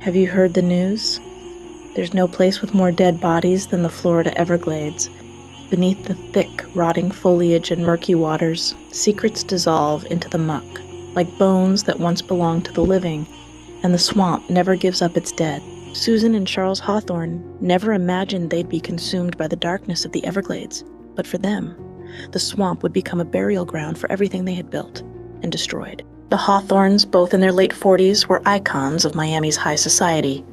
Have you heard the news? There's no place with more dead bodies than the Florida Everglades. Beneath the thick, rotting foliage and murky waters, secrets dissolve into the muck, like bones that once belonged to the living, and the swamp never gives up its dead. Susan and Charles Hawthorne never imagined they'd be consumed by the darkness of the Everglades, but for them, the swamp would become a burial ground for everything they had built and destroyed. The Hawthornes, both in their late 40s, were icons of Miami's high society.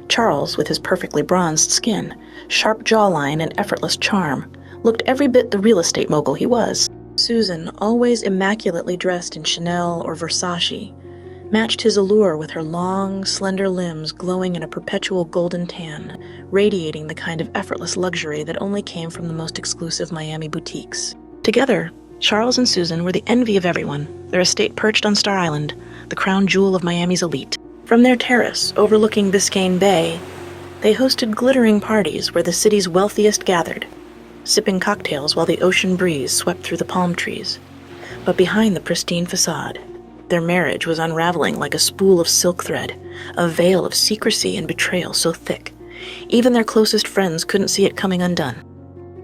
Charles, with his perfectly bronzed skin, sharp jawline, and effortless charm, looked every bit the real estate mogul he was. Susan, always immaculately dressed in Chanel or Versace, matched his allure with her long, slender limbs glowing in a perpetual golden tan, radiating the kind of effortless luxury that only came from the most exclusive Miami boutiques. Together, Charles and Susan were the envy of everyone, their estate perched on Star Island, the crown jewel of Miami's elite. From their terrace overlooking Biscayne Bay, they hosted glittering parties where the city's wealthiest gathered, sipping cocktails while the ocean breeze swept through the palm trees. But behind the pristine facade, their marriage was unraveling like a spool of silk thread, a veil of secrecy and betrayal so thick, even their closest friends couldn't see it coming undone.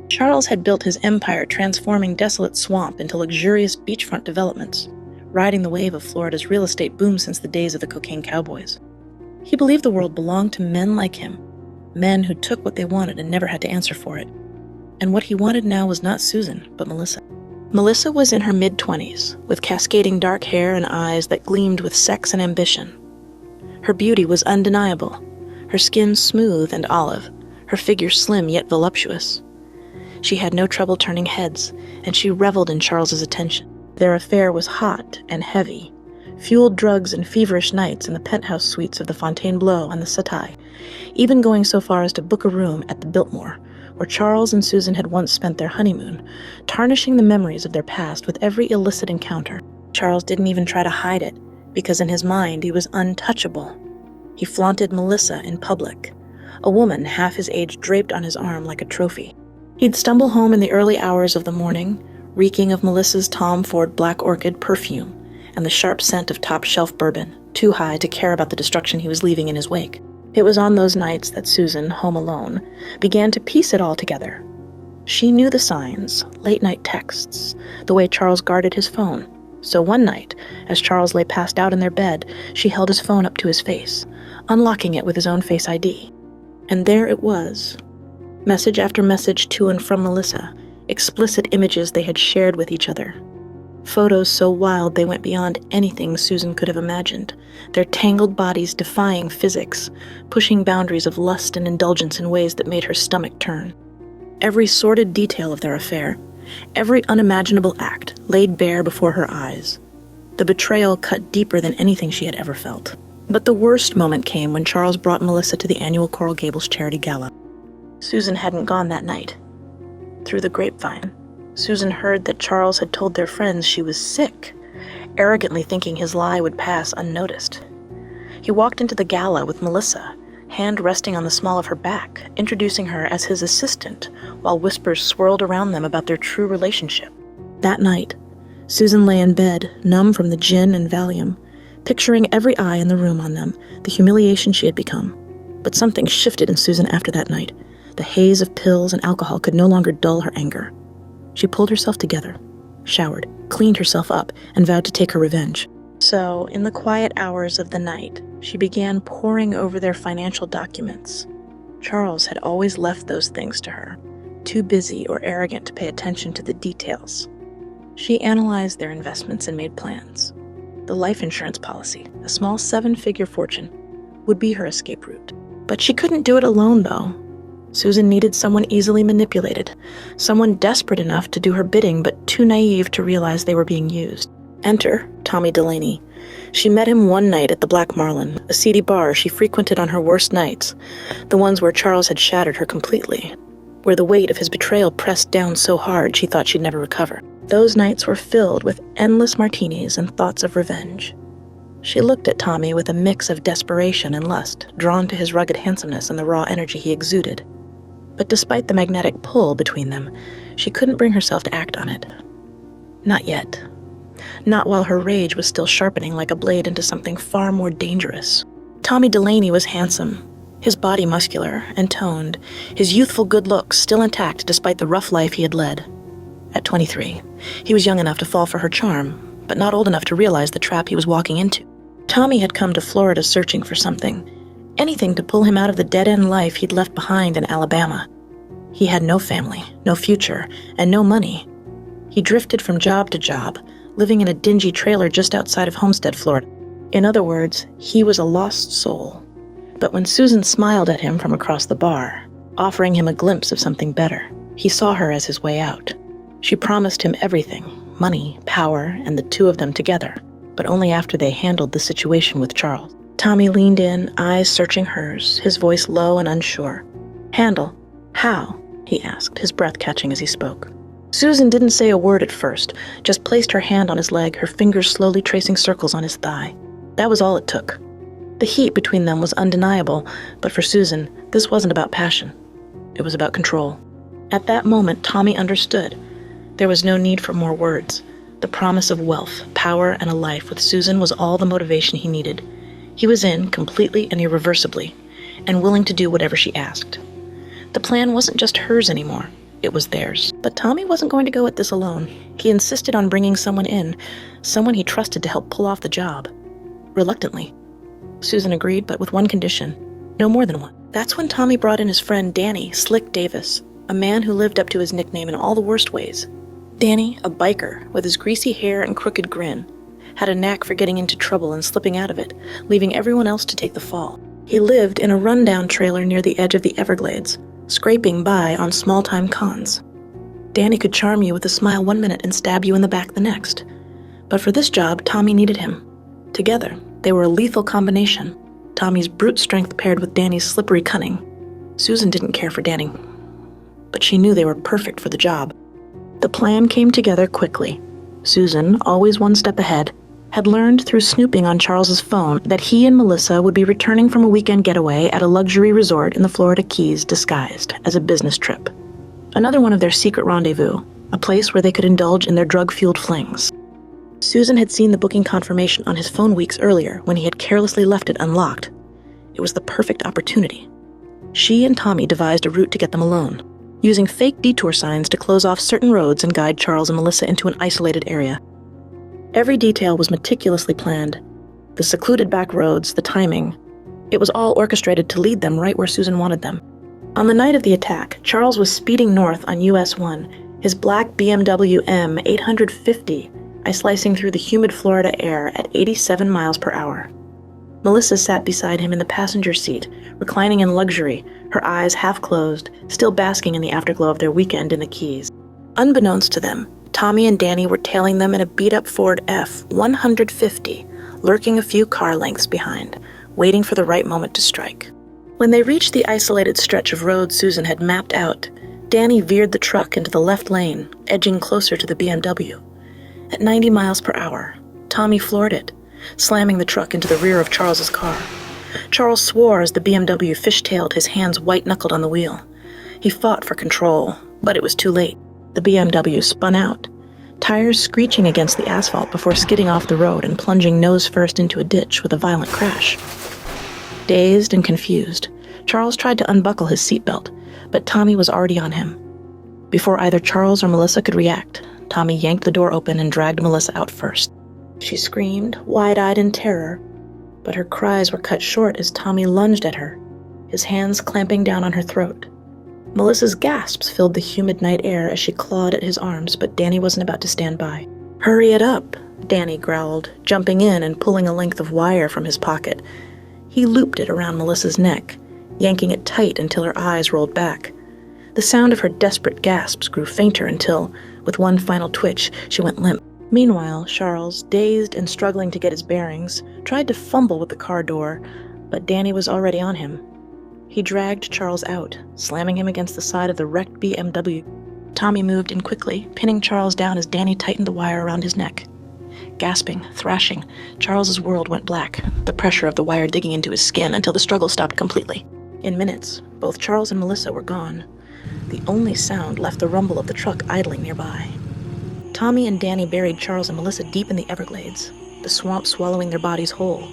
Charles had built his empire transforming desolate swamp into luxurious beachfront developments, riding the wave of Florida's real estate boom since the days of the cocaine cowboys. He believed the world belonged to men like him, men who took what they wanted and never had to answer for it. And what he wanted now was not Susan, but Melissa. Melissa was in her mid-20s, with cascading dark hair and eyes that gleamed with sex and ambition. Her beauty was undeniable, her skin smooth and olive, her figure slim yet voluptuous. She had no trouble turning heads, and she reveled in Charles's attention. Their affair was hot and heavy, fueled drugs and feverish nights in the penthouse suites of the Fontainebleau and the Sataï, even going so far as to book a room at the Biltmore, where Charles and Susan had once spent their honeymoon, tarnishing the memories of their past with every illicit encounter. Charles didn't even try to hide it, because in his mind he was untouchable. He flaunted Melissa in public, a woman half his age draped on his arm like a trophy. He'd stumble home in the early hours of the morning, reeking of Melissa's Tom Ford Black Orchid perfume and the sharp scent of top-shelf bourbon, too high to care about the destruction he was leaving in his wake. It was on those nights that Susan, home alone, began to piece it all together. She knew the signs, late-night texts, the way Charles guarded his phone. So one night, as Charles lay passed out in their bed, she held his phone up to his face, unlocking it with his own Face ID. And there it was. Message after message to and from Melissa, explicit images they had shared with each other. Photos so wild they went beyond anything Susan could have imagined, their tangled bodies defying physics, pushing boundaries of lust and indulgence in ways that made her stomach turn. Every sordid detail of their affair, every unimaginable act laid bare before her eyes. The betrayal cut deeper than anything she had ever felt. But the worst moment came when Charles brought Melissa to the annual Coral Gables charity gala. Susan hadn't gone that night. Through the grapevine, Susan heard that Charles had told their friends she was sick, arrogantly thinking his lie would pass unnoticed. He walked into the gala with Melissa, hand resting on the small of her back, introducing her as his assistant, while whispers swirled around them about their true relationship. That night, Susan lay in bed, numb from the gin and Valium, picturing every eye in the room on them, the humiliation she had become. But something shifted in Susan after that night. The haze of pills and alcohol could no longer dull her anger. She pulled herself together, showered, cleaned herself up, and vowed to take her revenge. So, in the quiet hours of the night, she began poring over their financial documents. Charles had always left those things to her, too busy or arrogant to pay attention to the details. She analyzed their investments and made plans. The life insurance policy, a small 7-figure fortune, would be her escape route. But she couldn't do it alone, though. Susan needed someone easily manipulated, someone desperate enough to do her bidding but too naive to realize they were being used. Enter Tommy Delaney. She met him one night at the Black Marlin, a seedy bar she frequented on her worst nights, the ones where Charles had shattered her completely, where the weight of his betrayal pressed down so hard she thought she'd never recover. Those nights were filled with endless martinis and thoughts of revenge. She looked at Tommy with a mix of desperation and lust, drawn to his rugged handsomeness and the raw energy he exuded. But despite the magnetic pull between them, she couldn't bring herself to act on it. Not yet. Not while her rage was still sharpening like a blade into something far more dangerous. Tommy Delaney was handsome, his body muscular and toned, his youthful good looks still intact despite the rough life he had led. At 23, he was young enough to fall for her charm, but not old enough to realize the trap he was walking into. Tommy had come to Florida searching for something, anything to pull him out of the dead-end life he'd left behind in Alabama. He had no family, no future, and no money. He drifted from job to job, living in a dingy trailer just outside of Homestead, Florida. In other words, he was a lost soul. But when Susan smiled at him from across the bar, offering him a glimpse of something better, he saw her as his way out. She promised him everything, money, power, and the two of them together, but only after they handled the situation with Charles. Tommy leaned in, eyes searching hers, his voice low and unsure. "Handle? How?" he asked, his breath catching as he spoke. Susan didn't say a word at first, just placed her hand on his leg, her fingers slowly tracing circles on his thigh. That was all it took. The heat between them was undeniable, but for Susan, this wasn't about passion. It was about control. At that moment, Tommy understood. There was no need for more words. The promise of wealth, power, and a life with Susan was all the motivation he needed. He was in, completely and irreversibly, and willing to do whatever she asked. The plan wasn't just hers anymore. It was theirs. But Tommy wasn't going to go at this alone. He insisted on bringing someone in, someone he trusted to help pull off the job. Reluctantly. Susan agreed, but with one condition. No more than one. That's when Tommy brought in his friend Danny Slick Davis, a man who lived up to his nickname in all the worst ways. Danny, a biker, with his greasy hair and crooked grin, had a knack for getting into trouble and slipping out of it, leaving everyone else to take the fall. He lived in a rundown trailer near the edge of the Everglades, scraping by on small-time cons. Danny could charm you with a smile one minute and stab you in the back the next. But for this job, Tommy needed him. Together, they were a lethal combination. Tommy's brute strength paired with Danny's slippery cunning. Susan didn't care for Danny, but she knew they were perfect for the job. The plan came together quickly. Susan, always one step ahead, had learned through snooping on Charles's phone that he and Melissa would be returning from a weekend getaway at a luxury resort in the Florida Keys disguised as a business trip. Another one of their secret rendezvous, a place where they could indulge in their drug-fueled flings. Susan had seen the booking confirmation on his phone weeks earlier when he had carelessly left it unlocked. It was the perfect opportunity. She and Tommy devised a route to get them alone, using fake detour signs to close off certain roads and guide Charles and Melissa into an isolated area. Every detail was meticulously planned. The secluded back roads, the timing. It was all orchestrated to lead them right where Susan wanted them. On the night of the attack, Charles was speeding north on US 1, his black BMW M 850 slicing through the humid Florida air at 87 miles per hour. Melissa sat beside him in the passenger seat, reclining in luxury, her eyes half closed, still basking in the afterglow of their weekend in the Keys. Unbeknownst to them, Tommy and Danny were tailing them in a beat-up Ford F-150, lurking a few car lengths behind, waiting for the right moment to strike. When they reached the isolated stretch of road Susan had mapped out, Danny veered the truck into the left lane, edging closer to the BMW. At 90 miles per hour, Tommy floored it, slamming the truck into the rear of Charles's car. Charles swore as the BMW fishtailed, his hands white-knuckled on the wheel. He fought for control, but it was too late. The BMW spun out, tires screeching against the asphalt before skidding off the road and plunging nose first into a ditch with a violent crash. Dazed and confused, Charles tried to unbuckle his seatbelt, but Tommy was already on him. Before either Charles or Melissa could react, Tommy yanked the door open and dragged Melissa out first. She screamed, wide-eyed in terror, but her cries were cut short as Tommy lunged at her, his hands clamping down on her throat. Melissa's gasps filled the humid night air as she clawed at his arms, but Danny wasn't about to stand by. "Hurry it up," Danny growled, jumping in and pulling a length of wire from his pocket. He looped it around Melissa's neck, yanking it tight until her eyes rolled back. The sound of her desperate gasps grew fainter until, with one final twitch, she went limp. Meanwhile, Charles, dazed and struggling to get his bearings, tried to fumble with the car door, but Danny was already on him. He dragged Charles out, slamming him against the side of the wrecked BMW. Tommy moved in quickly, pinning Charles down as Danny tightened the wire around his neck. Gasping, thrashing, Charles's world went black, the pressure of the wire digging into his skin until the struggle stopped completely. In minutes, both Charles and Melissa were gone. The only sound left the rumble of the truck idling nearby. Tommy and Danny buried Charles and Melissa deep in the Everglades, the swamp swallowing their bodies whole,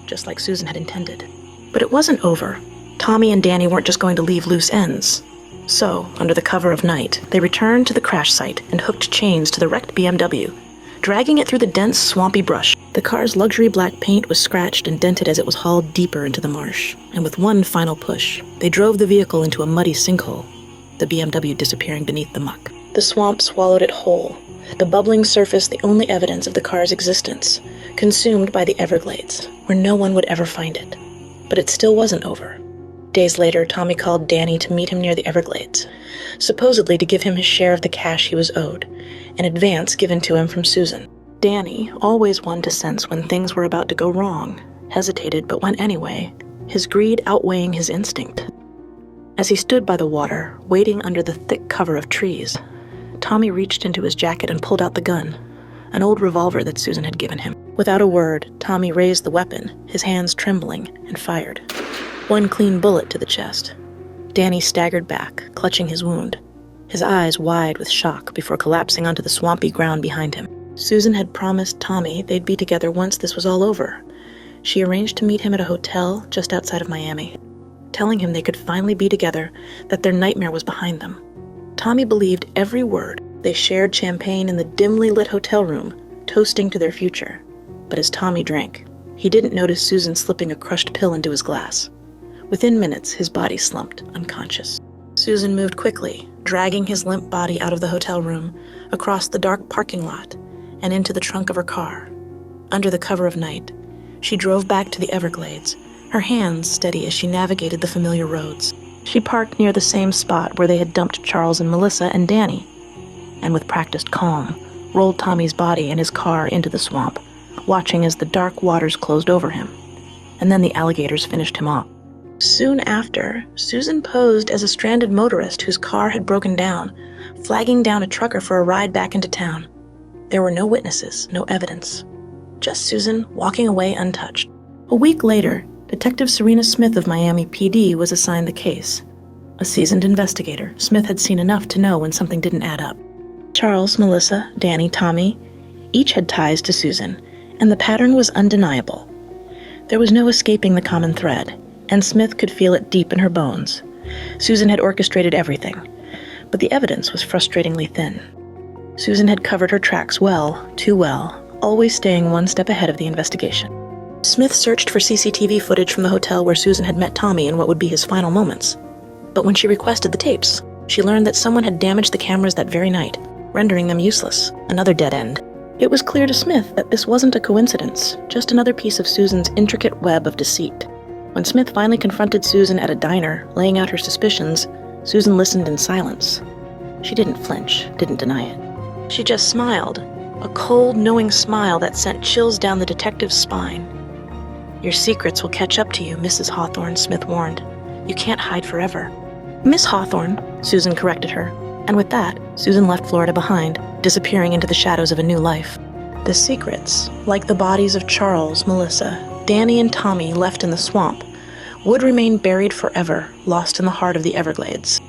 just like Susan had intended. But it wasn't over. Tommy and Danny weren't just going to leave loose ends. So, under the cover of night, they returned to the crash site and hooked chains to the wrecked BMW, dragging it through the dense, swampy brush. The car's luxury black paint was scratched and dented as it was hauled deeper into the marsh, and with one final push, they drove the vehicle into a muddy sinkhole, the BMW disappearing beneath the muck. The swamp swallowed it whole, the bubbling surface the only evidence of the car's existence, consumed by the Everglades, where no one would ever find it. But it still wasn't over. Days later, Tommy called Danny to meet him near the Everglades, supposedly to give him his share of the cash he was owed, an advance given to him from Susan. Danny, always one to sense when things were about to go wrong, hesitated but went anyway, his greed outweighing his instinct. As he stood by the water, waiting under the thick cover of trees, Tommy reached into his jacket and pulled out the gun, an old revolver that Susan had given him. Without a word, Tommy raised the weapon, his hands trembling, and fired. One clean bullet to the chest. Danny staggered back, clutching his wound, his eyes wide with shock before collapsing onto the swampy ground behind him. Susan had promised Tommy they'd be together once this was all over. She arranged to meet him at a hotel just outside of Miami, telling him they could finally be together, that their nightmare was behind them. Tommy believed every word. They shared champagne in the dimly lit hotel room, toasting to their future. But as Tommy drank, he didn't notice Susan slipping a crushed pill into his glass. Within minutes, his body slumped, unconscious. Susan moved quickly, dragging his limp body out of the hotel room, across the dark parking lot, and into the trunk of her car. Under the cover of night, she drove back to the Everglades, her hands steady as she navigated the familiar roads. She parked near the same spot where they had dumped Charles and Melissa and Danny, and with practiced calm, rolled Tommy's body and his car into the swamp, watching as the dark waters closed over him, and then the alligators finished him off. Soon after, Susan posed as a stranded motorist whose car had broken down, flagging down a trucker for a ride back into town. There were no witnesses, no evidence. Just Susan walking away untouched. A week later, Detective Serena Smith of Miami PD was assigned the case. A seasoned investigator, Smith had seen enough to know when something didn't add up. Charles, Melissa, Danny, Tommy, each had ties to Susan, and the pattern was undeniable. There was no escaping the common thread, and Smith could feel it deep in her bones. Susan had orchestrated everything, but the evidence was frustratingly thin. Susan had covered her tracks well, too well, always staying one step ahead of the investigation. Smith searched for CCTV footage from the hotel where Susan had met Tommy in what would be his final moments. But when she requested the tapes, she learned that someone had damaged the cameras that very night, rendering them useless, another dead end. It was clear to Smith that this wasn't a coincidence, just another piece of Susan's intricate web of deceit. When Smith finally confronted Susan at a diner, laying out her suspicions, Susan listened in silence. She didn't flinch, didn't deny it. She just smiled, a cold, knowing smile that sent chills down the detective's spine. "Your secrets will catch up to you, Mrs. Hawthorne," Smith warned. "You can't hide forever." "Miss Hawthorne," Susan corrected her, and with that, Susan left Florida behind, disappearing into the shadows of a new life. The secrets, like the bodies of Charles, Melissa, Danny, and Tommy left in the swamp, would remain buried forever, lost in the heart of the Everglades.